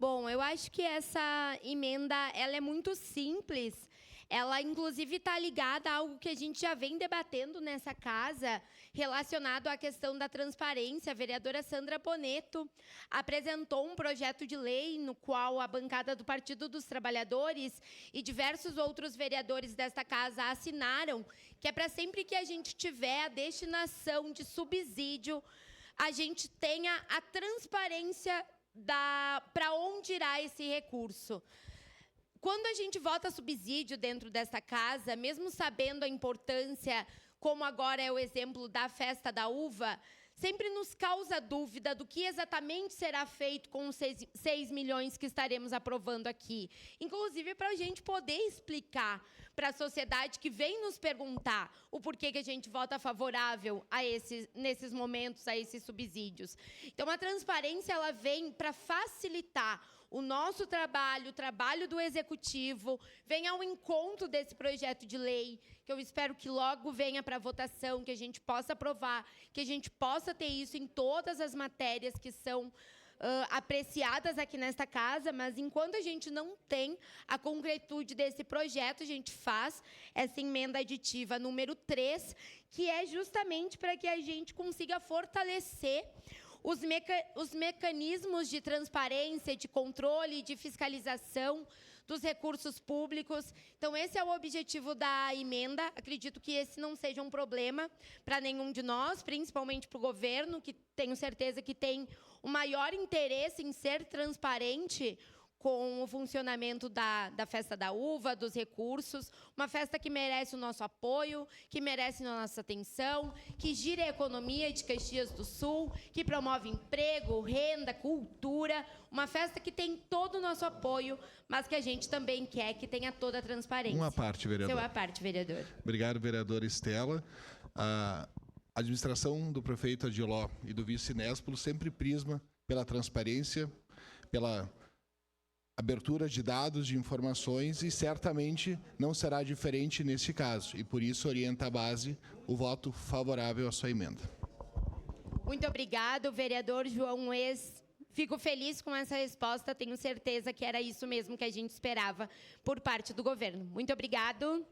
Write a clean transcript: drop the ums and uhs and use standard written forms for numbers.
Bom, eu acho que essa emenda ela é muito simples. Ela, inclusive, está ligada a algo que a gente já vem debatendo nessa casa, relacionado à questão da transparência. A vereadora Sandra Boneto apresentou um projeto de lei no qual a bancada do Partido dos Trabalhadores e diversos outros vereadores desta casa assinaram, que é para sempre que a gente tiver a destinação de subsídio, a gente tenha a transparência para onde irá esse recurso. Quando a gente vota subsídio dentro desta casa, mesmo sabendo a importância, como agora é o exemplo da festa da uva, sempre nos causa dúvida do que exatamente será feito com os 6 milhões que estaremos aprovando aqui. Inclusive, para a gente poder explicar para a sociedade que vem nos perguntar o porquê que a gente vota favorável a nesses momentos, a esses subsídios. Então, a transparência ela vem para facilitar o nosso trabalho, o trabalho do Executivo, vem ao encontro desse projeto de lei, que eu espero que logo venha para votação, que a gente possa aprovar, que a gente possa ter isso em todas as matérias que são apreciadas aqui nesta casa, mas enquanto a gente não tem a concretude desse projeto, a gente faz essa emenda aditiva número 3, que é justamente para que a gente consiga fortalecer os mecanismos de transparência, de controle e de fiscalização dos recursos públicos. Então, esse é o objetivo da emenda. Acredito que esse não seja um problema para nenhum de nós, principalmente para o governo, que tenho certeza que tem o maior interesse em ser transparente com o funcionamento da Festa da Uva, dos recursos, uma festa que merece o nosso apoio, que merece a nossa atenção, que gira a economia de Caxias do Sul, que promove emprego, renda, cultura, uma festa que tem todo o nosso apoio, mas que a gente também quer que tenha toda a transparência. Uma parte, vereador. Uma parte, vereador. Obrigado, vereadora Estela. A administração do prefeito Adiló e do vice Néspulo sempre prisma pela transparência, pela abertura de dados, de informações, e certamente não será diferente nesse caso. E por isso orienta a base o voto favorável à sua emenda. Muito obrigado, vereador João Ex. Fico feliz com essa resposta. Tenho certeza que era isso mesmo que a gente esperava por parte do governo. Muito obrigado.